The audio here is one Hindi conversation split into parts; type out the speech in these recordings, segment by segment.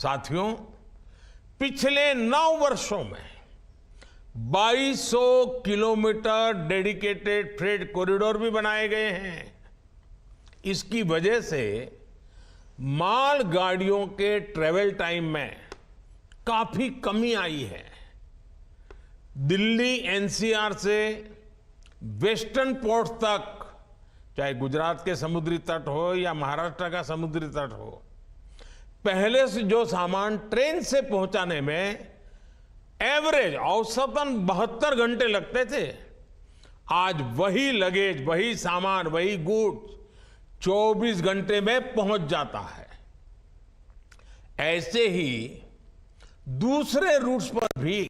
साथियों, पिछले 9 वर्षों में 2200 किलोमीटर डेडिकेटेड फ्रेट कॉरिडोर भी बनाए गए हैं। इसकी वजह से माल गाड़ियों के ट्रेवल टाइम में काफी कमी आई है। दिल्ली एनसीआर से वेस्टर्न पोर्ट तक, चाहे गुजरात के समुद्री तट हो या महाराष्ट्र का समुद्री तट हो, पहले से जो सामान ट्रेन से पहुंचाने में एवरेज औसतन 72 घंटे लगते थे, आज वही लगेज, वही सामान, वही गुड्स 24 घंटे में पहुंच जाता है। ऐसे ही दूसरे रूट्स पर भी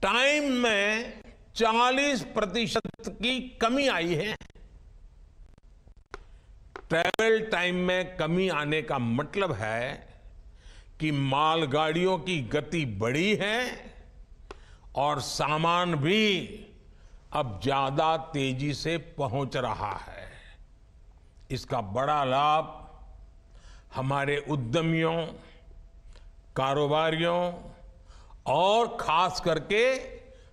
टाइम में 40% की कमी आई है। ट्रैवल टाइम में कमी आने का मतलब है कि मालगाड़ियों की गति बढ़ी है और सामान भी अब ज्यादा तेजी से पहुंच रहा है। इसका बड़ा लाभ हमारे उद्यमियों, कारोबारियों और खास करके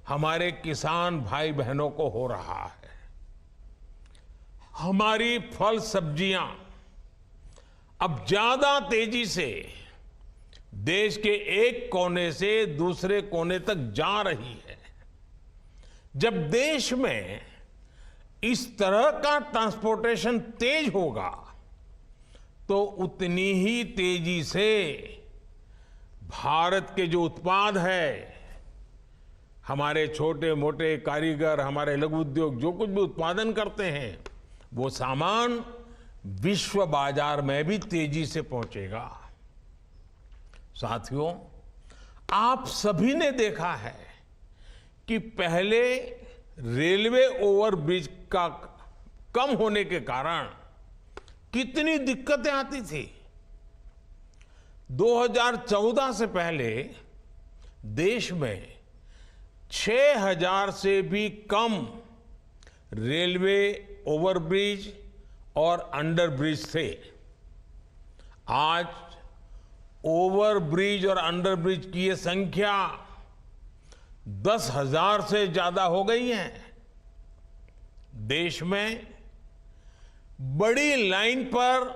हमारे किसान भाई बहनों को हो रहा है। हमारी फल सब्जियां अब ज्यादा तेजी से देश के एक कोने से दूसरे कोने तक जा रही है। जब देश में इस तरह का ट्रांसपोर्टेशन तेज होगा तो उतनी ही तेजी से भारत के जो उत्पाद है, हमारे छोटे मोटे कारीगर, हमारे लघु उद्योग जो कुछ भी उत्पादन करते हैं, वो सामान विश्व बाजार में भी तेजी से पहुंचेगा। साथियों, आप सभी ने देखा है कि पहले रेलवे ओवरब्रिज का कम होने के कारण कितनी दिक्कतें आती थी। 2014 से पहले देश में 6000 से भी कम रेलवे ओवरब्रिज और अंडरब्रिज थे। आज ओवरब्रिज और अंडरब्रिज की ये संख्या 10,000 से ज्यादा हो गई है। देश में बड़ी लाइन पर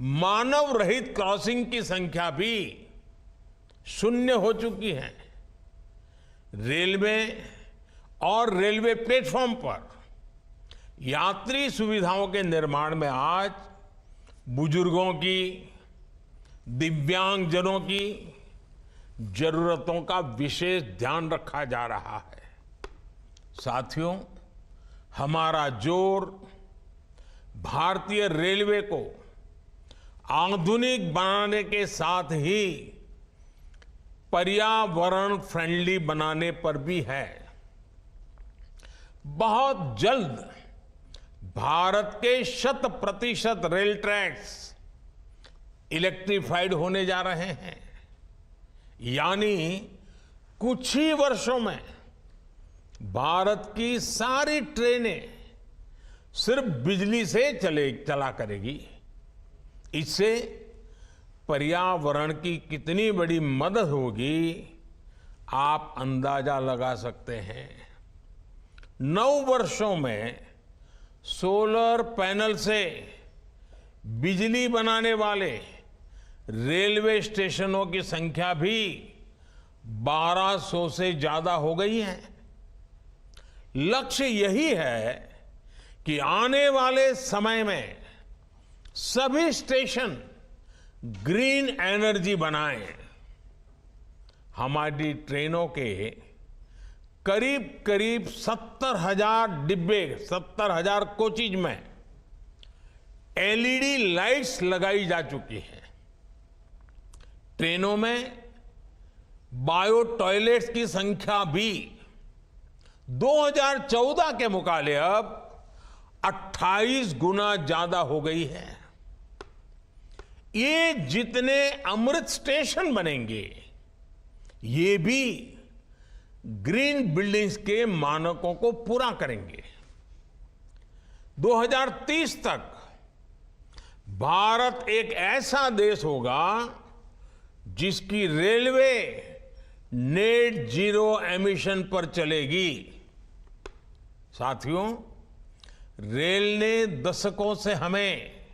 मानव रहित क्रॉसिंग की संख्या भी शून्य हो चुकी है। रेलवे और रेलवे प्लेटफॉर्म पर यात्री सुविधाओं के निर्माण में आज बुजुर्गों की, दिव्यांगजनों की जरूरतों का विशेष ध्यान रखा जा रहा है। साथियों, हमारा जोर भारतीय रेलवे को आधुनिक बनाने के साथ ही पर्यावरण फ्रेंडली बनाने पर भी है। बहुत जल्द भारत के 100% रेल ट्रैक्स इलेक्ट्रिफाइड होने जा रहे हैं। यानी कुछ ही वर्षों में भारत की सारी ट्रेनें सिर्फ बिजली से चला करेगी। इससे पर्यावरण की कितनी बड़ी मदद होगी, आप अंदाजा लगा सकते हैं। 9 वर्षों में सोलर पैनल से बिजली बनाने वाले रेलवे स्टेशनों की संख्या भी 1200 से ज्यादा हो गई है। लक्ष्य यही है कि आने वाले समय में सभी स्टेशन ग्रीन एनर्जी बनाएं। हमारी ट्रेनों के करीब करीब 70,000 डिब्बे, 70,000 कोचेज में एलईडी लाइट्स लगाई जा चुकी हैं। ट्रेनों में बायो टॉयलेट्स की संख्या भी 2014 के मुकाबले अब 28 गुना ज्यादा हो गई है। ये जितने अमृत स्टेशन बनेंगे, ये भी ग्रीन बिल्डिंग्स के मानकों को पूरा करेंगे। 2030 तक भारत एक ऐसा देश होगा जिसकी रेलवे नेट जीरो एमिशन पर चलेगी। साथियों, रेल ने दशकों से हमें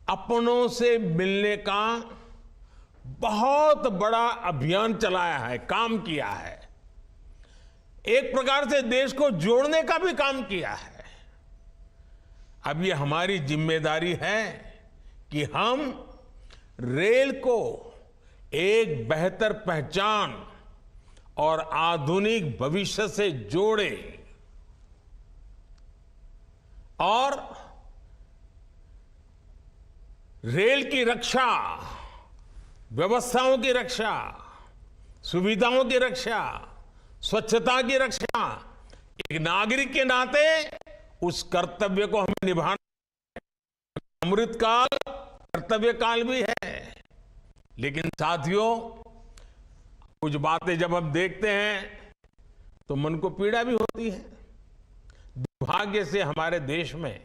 अपनों से मिलने का बहुत बड़ा अभियान चलाया है, काम किया है। एक प्रकार से देश को जोड़ने का भी काम किया है। अब ये हमारी जिम्मेदारी है कि हम रेल को एक बेहतर पहचान और आधुनिक भविष्य से जोड़ें और रेल की रक्षा, व्यवस्थाओं की रक्षा, सुविधाओं की रक्षा, स्वच्छता की रक्षा, एक नागरिक के नाते उस कर्तव्य को हमें निभाना। अमृतकाल कर्तव्य काल भी है। लेकिन साथियों, कुछ बातें जब हम देखते हैं तो मन को पीड़ा भी होती है। दुर्भाग्य से हमारे देश में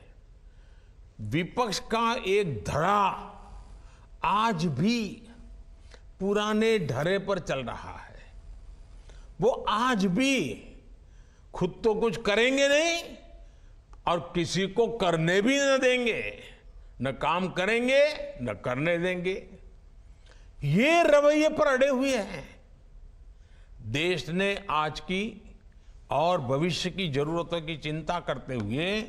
विपक्ष का एक धड़ा आज भी पुराने ढर्रे पर चल रहा है। वो आज भी खुद तो कुछ करेंगे नहीं और किसी को करने भी न देंगे, न काम करेंगे न करने देंगे। ये रवैये पर अड़े हुए हैं। देश ने आज की और भविष्य की जरूरतों की चिंता करते हुए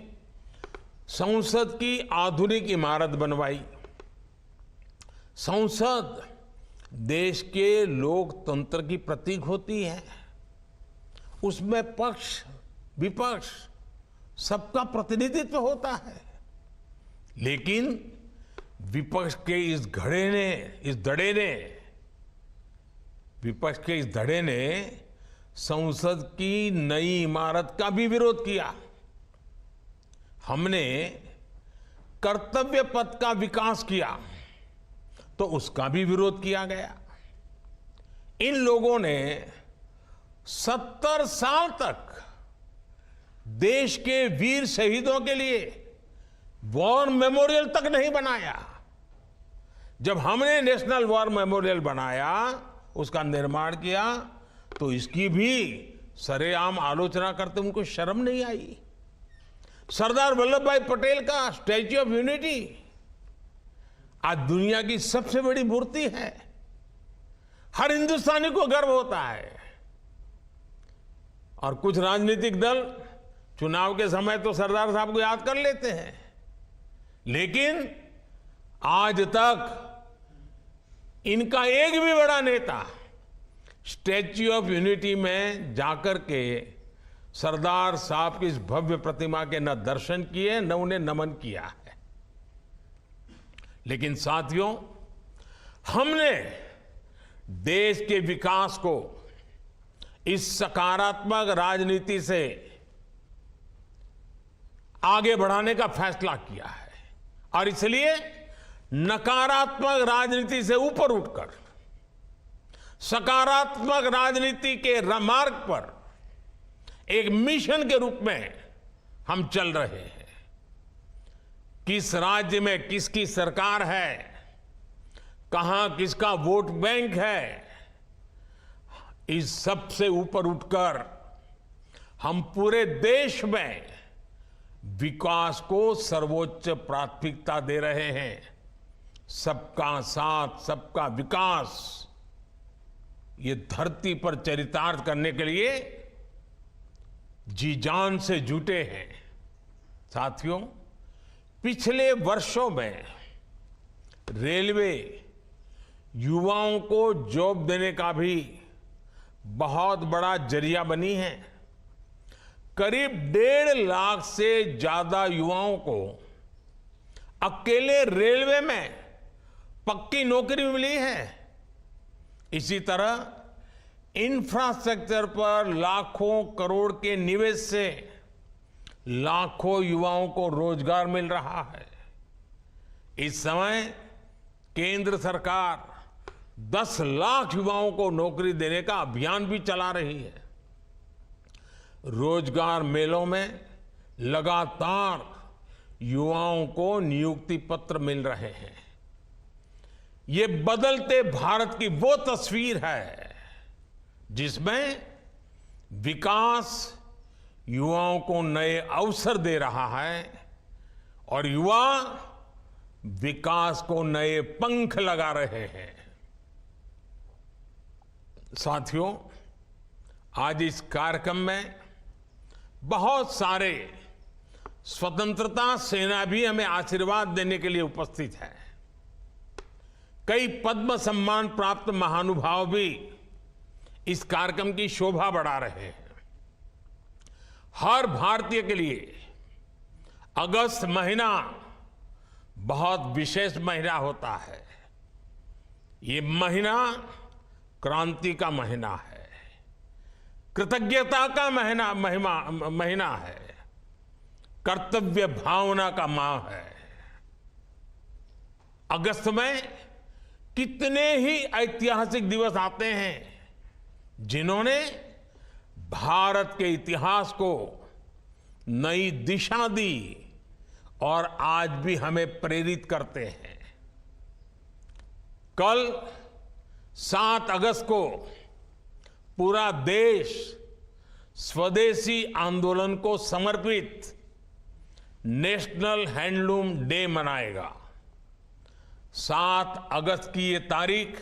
संसद की आधुनिक इमारत बनवाई। संसद देश के लोकतंत्र की प्रतीक होती है। उसमें पक्ष विपक्ष सबका प्रतिनिधित्व होता है। लेकिन विपक्ष के इस धड़े ने संसद की नई इमारत का भी विरोध किया। हमने कर्तव्य पथ का विकास किया तो उसका भी विरोध किया गया। इन लोगों ने 70 साल तक देश के वीर शहीदों के लिए वॉर मेमोरियल तक नहीं बनाया। जब हमने नेशनल वॉर मेमोरियल बनाया, उसका निर्माण किया, तो इसकी भी सरेआम आलोचना करते उनको शर्म नहीं आई। सरदार वल्लभ भाई पटेल का स्टैच्यू ऑफ यूनिटी आज दुनिया की सबसे बड़ी मूर्ति है। हर हिंदुस्तानी को गर्व होता है। और कुछ राजनीतिक दल चुनाव के समय तो सरदार साहब को याद कर लेते हैं, लेकिन आज तक इनका एक भी बड़ा नेता स्टैच्यू ऑफ यूनिटी में जाकर के सरदार साहब की इस भव्य प्रतिमा के न दर्शन किए न उन्हें नमन किया है। लेकिन साथियों, हमने देश के विकास को इस सकारात्मक राजनीति से आगे बढ़ाने का फैसला किया है और इसलिए नकारात्मक राजनीति से ऊपर उठकर सकारात्मक राजनीति के मार्ग पर एक मिशन के रूप में हम चल रहे हैं। किस राज्य में किसकी सरकार है, कहां किसका वोट बैंक है, इस सब से ऊपर उठकर हम पूरे देश में विकास को सर्वोच्च प्राथमिकता दे रहे हैं। सबका साथ सबका विकास, ये धरती पर चरितार्थ करने के लिए जी जान से जुटे हैं। साथियों, पिछले वर्षों में रेलवे युवाओं को जॉब देने का भी बहुत बड़ा जरिया बनी है। करीब 1.5 लाख से ज्यादा युवाओं को अकेले रेलवे में पक्की नौकरी मिली है। इसी तरह इंफ्रास्ट्रक्चर पर लाखों करोड़ के निवेश से लाखों युवाओं को रोजगार मिल रहा है। इस समय केंद्र सरकार 10 लाख युवाओं को नौकरी देने का अभियान भी चला रही है। रोजगार मेलों में लगातार युवाओं को नियुक्ति पत्र मिल रहे हैं। ये बदलते भारत की वो तस्वीर है जिसमें विकास युवाओं को नए अवसर दे रहा है और युवा विकास को नए पंख लगा रहे हैं। साथियों, आज इस कार्यक्रम में बहुत सारे स्वतंत्रता सेना भी हमें आशीर्वाद देने के लिए उपस्थित हैं। कई पद्म सम्मान प्राप्त महानुभाव भी इस कार्यक्रम की शोभा बढ़ा रहे हैं। हर भारतीय के लिए अगस्त महीना बहुत विशेष महीना होता है। ये महीना क्रांति का महीना है, कृतज्ञता का महीना है, कर्तव्य भावना का माह है। अगस्त में कितने ही ऐतिहासिक दिवस आते हैं जिन्होंने भारत के इतिहास को नई दिशा दी और आज भी हमें प्रेरित करते हैं। कल 7 अगस्त को पूरा देश स्वदेशी आंदोलन को समर्पित नेशनल हैंडलूम डे मनाएगा। 7 अगस्त की ये तारीख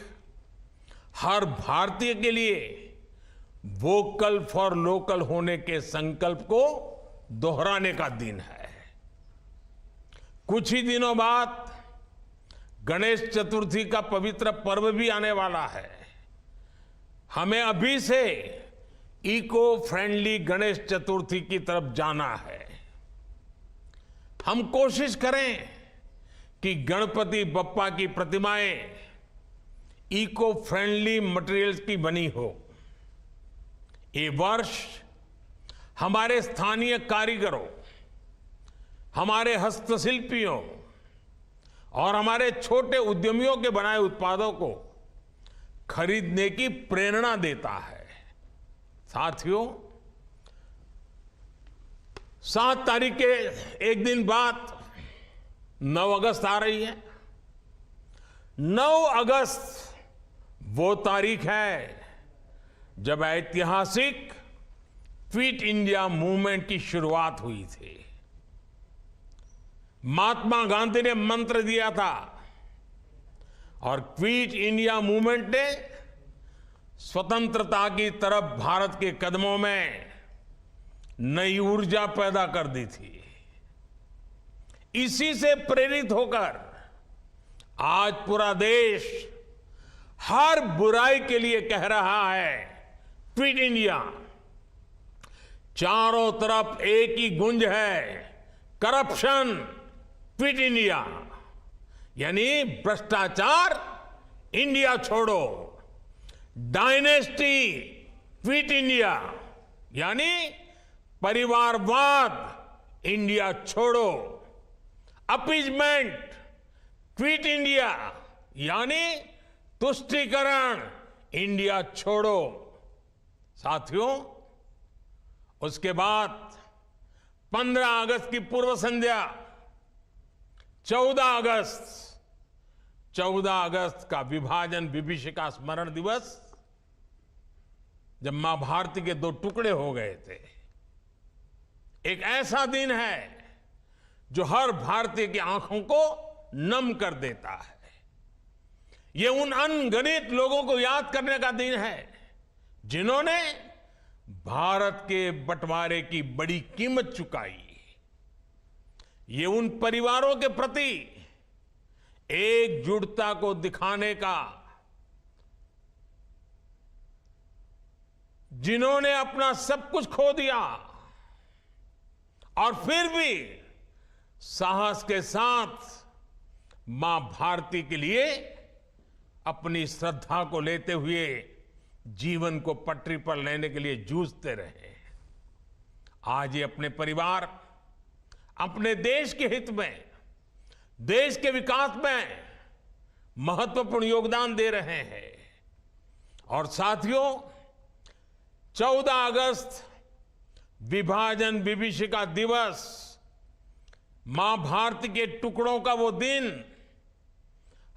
हर भारतीय के लिए वोकल फॉर लोकल होने के संकल्प को दोहराने का दिन है। कुछ ही दिनों बाद गणेश चतुर्थी का पवित्र पर्व भी आने वाला है। हमें अभी से इको फ्रेंडली गणेश चतुर्थी की तरफ जाना है। हम कोशिश करें कि गणपति बप्पा की प्रतिमाएं इको फ्रेंडली मटेरियल्स की बनी हो। ये वर्ष हमारे स्थानीय कारीगरों, हमारे हस्तशिल्पियों और हमारे छोटे उद्यमियों के बनाए उत्पादों को खरीदने की प्रेरणा देता है। साथियों, 7 तारीख के एक दिन बाद 9 अगस्त आ रही है। 9 अगस्त वो तारीख है जब ऐतिहासिक क्विट इंडिया मूवमेंट की शुरुआत हुई थी। महात्मा गांधी ने मंत्र दिया था और क्विट इंडिया मूवमेंट ने स्वतंत्रता की तरफ भारत के कदमों में नई ऊर्जा पैदा कर दी थी। इसी से प्रेरित होकर आज पूरा देश हर बुराई के लिए कह रहा है क्विट इंडिया। चारों तरफ एक ही गूंज है, करप्शन क्विट इंडिया, यानी भ्रष्टाचार इंडिया छोड़ो, डायनेस्टी क्विट इंडिया, यानी परिवारवाद इंडिया छोड़ो, अपीजमेंट क्विट इंडिया, यानी तुष्टीकरण इंडिया छोड़ो। साथियों, उसके बाद 15 अगस्त की पूर्व संध्या 14 अगस्त का विभाजन विभीषिका स्मरण दिवस, जब मां भारती के 2 टुकड़े हो गए थे। एक ऐसा दिन है जो हर भारतीय की आंखों को नम कर देता है। ये उन अनगिनत लोगों को याद करने का दिन है जिन्होंने भारत के बंटवारे की बड़ी कीमत चुकाई। ये उन परिवारों के प्रति एकजुटता को दिखाने का, जिन्होंने अपना सब कुछ खो दिया और फिर भी साहस के साथ मां भारती के लिए अपनी श्रद्धा को लेते हुए जीवन को पटरी पर लेने के लिए जूझते रहे। आज ये अपने परिवार, अपने देश के हित में, देश के विकास में महत्वपूर्ण योगदान दे रहे हैं। और साथियों, 14 अगस्त विभाजन विभीषिका दिवस मां भारती के टुकड़ों का वो दिन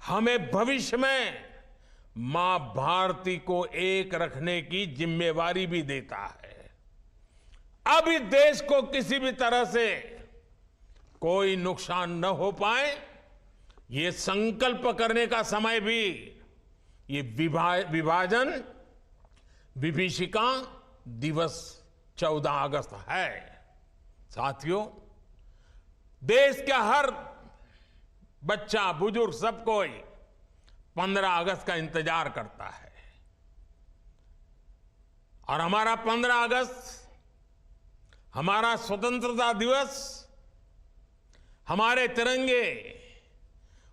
हमें भविष्य में मां भारती को एक रखने की जिम्मेवारी भी देता है। अब इस देश को किसी भी तरह से कोई नुकसान न हो पाए, ये संकल्प करने का समय भी ये विभाजन विभीषिका दिवस 14 अगस्त है। साथियों, देश का हर बच्चा, बुजुर्ग, सब कोई 15 अगस्त का इंतजार करता है। और हमारा 15 अगस्त, हमारा स्वतंत्रता दिवस, हमारे तिरंगे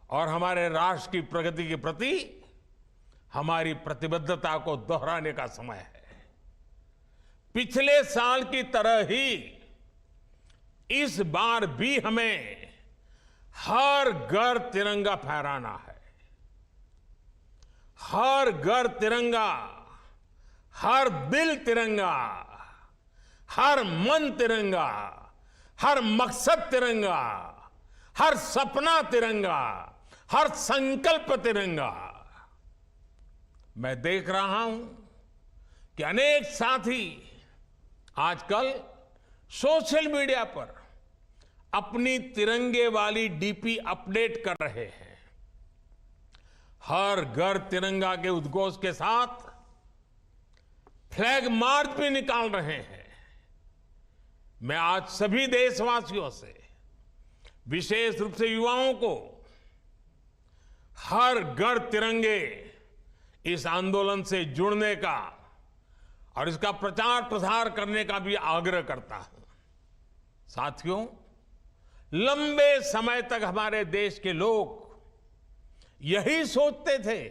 और हमारे राष्ट्र की प्रगति के प्रति हमारी प्रतिबद्धता को दोहराने का समय है। पिछले साल की तरह ही इस बार भी हमें हर घर तिरंगा फहराना है। हर घर तिरंगा, हर दिल तिरंगा, हर मन तिरंगा, हर मकसद तिरंगा, हर सपना तिरंगा, हर संकल्प तिरंगा। मैं देख रहा हूं कि अनेक साथी आजकल सोशल मीडिया पर अपनी तिरंगे वाली डीपी अपडेट कर रहे हैं। हर घर तिरंगा के उद्घोष के साथ फ्लैग मार्च भी निकाल रहे हैं। मैं आज सभी देशवासियों से, विशेष रूप से युवाओं को, हर घर तिरंगे इस आंदोलन से जुड़ने का और इसका प्रचार प्रसार करने का भी आग्रह करता हूं। साथियों, लंबे समय तक हमारे देश के लोग यही सोचते थे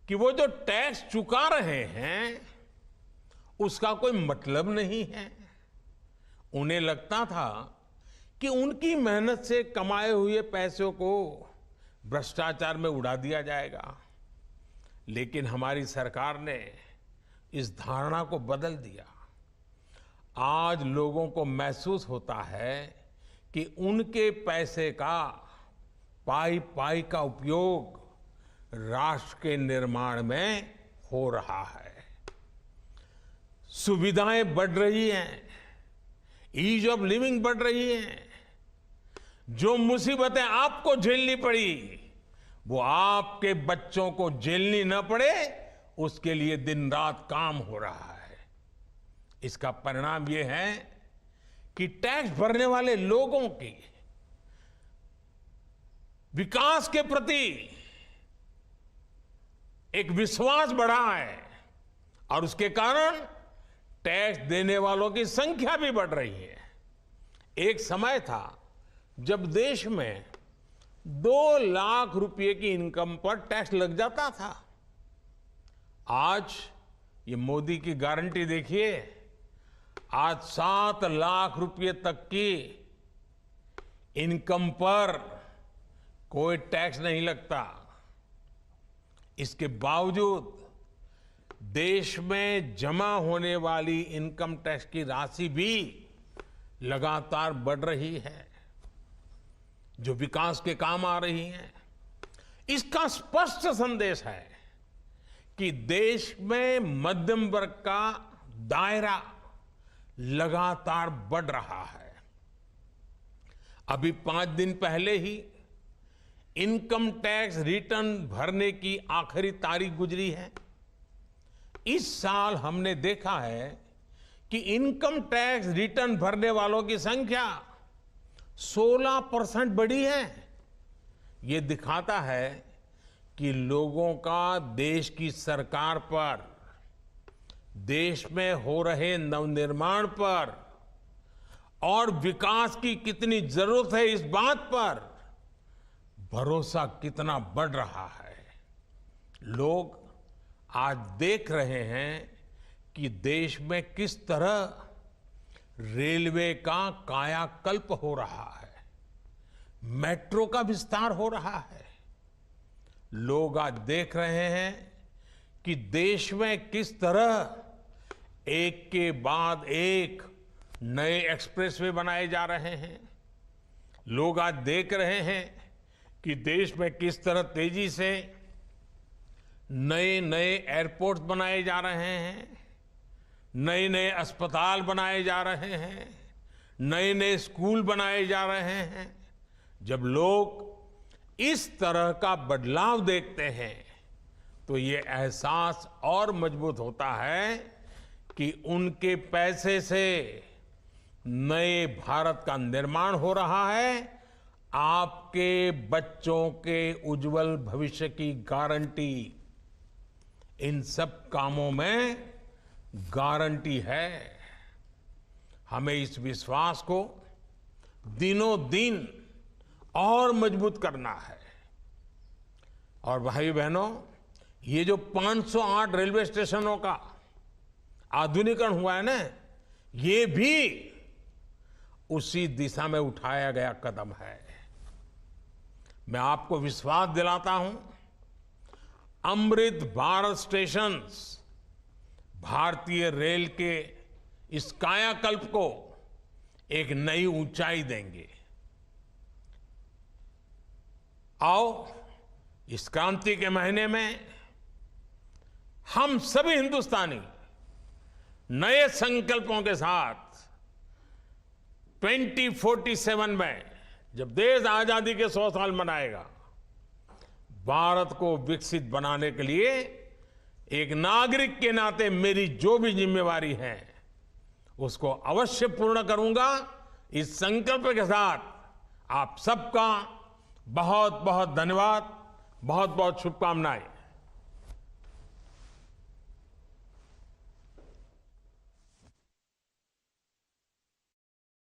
कि वो जो टैक्स चुका रहे हैं उसका कोई मतलब नहीं है। उन्हें लगता था कि उनकी मेहनत से कमाए हुए पैसों को भ्रष्टाचार में उड़ा दिया जाएगा। लेकिन हमारी सरकार ने इस धारणा को बदल दिया। आज लोगों को महसूस होता है कि उनके पैसे का पाई पाई का उपयोग राष्ट्र के निर्माण में हो रहा है। सुविधाएं बढ़ रही हैं, ईज ऑफ लिविंग बढ़ रही है। जो मुसीबतें आपको झेलनी पड़ी वो आपके बच्चों को झेलनी न पड़े, उसके लिए दिन रात काम हो रहा है। इसका परिणाम ये है कि टैक्स भरने वाले लोगों की विकास के प्रति एक विश्वास बढ़ा है और उसके कारण टैक्स देने वालों की संख्या भी बढ़ रही है। एक समय था जब देश में 2 लाख रुपए की इनकम पर टैक्स लग जाता था। आज ये मोदी की गारंटी देखिए, आज 7 लाख रुपए तक की इनकम पर कोई टैक्स नहीं लगता। इसके बावजूद देश में जमा होने वाली इनकम टैक्स की राशि भी लगातार बढ़ रही है, जो विकास के काम आ रही है। इसका स्पष्ट संदेश है कि देश में मध्यम वर्ग का दायरा लगातार बढ़ रहा है। अभी 5 दिन पहले ही इनकम टैक्स रिटर्न भरने की आखिरी तारीख गुजरी है। इस साल हमने देखा है कि इनकम टैक्स रिटर्न भरने वालों की संख्या 16% बढ़ी है। ये दिखाता है कि लोगों का देश की सरकार पर, देश में हो रहे नवनिर्माण पर और विकास की कितनी जरूरत है, इस बात पर भरोसा कितना बढ़ रहा है। लोग आज देख रहे हैं कि देश में किस तरह रेलवे का कायाकल्प हो रहा है, मेट्रो का विस्तार हो रहा है। लोग आज देख रहे हैं कि देश में किस तरह एक के बाद एक नए एक्सप्रेसवे बनाए जा रहे हैं। लोग आज देख रहे हैं कि देश में किस तरह तेजी से नए नए एयरपोर्ट बनाए जा रहे हैं, नए नए अस्पताल बनाए जा रहे हैं, नए नए स्कूल बनाए जा रहे हैं। जब लोग इस तरह का बदलाव देखते हैं तो ये एहसास और मजबूत होता है कि उनके पैसे से नए भारत का निर्माण हो रहा है। आपके बच्चों के उज्जवल भविष्य की गारंटी इन सब कामों में गारंटी है। हमें इस विश्वास को दिनों दिन और मजबूत करना है। और भाई बहनों, ये जो 508 रेलवे स्टेशनों का आधुनिकीकरण हुआ है ना, ये भी उसी दिशा में उठाया गया कदम है। मैं आपको विश्वास दिलाता हूं, अमृत भारत स्टेशंस भारतीय रेल के इस कायाकल्प को एक नई ऊंचाई देंगे। आओ, इस क्रांति के महीने में हम सभी हिंदुस्तानी नए संकल्पों के साथ 2047 में, जब देश आजादी के 100 साल मनाएगा, भारत को विकसित बनाने के लिए एक नागरिक के नाते मेरी जो भी जिम्मेवारी है उसको अवश्य पूर्ण करूंगा। इस संकल्प के साथ आप सबका बहुत बहुत धन्यवाद, बहुत बहुत शुभकामनाएं।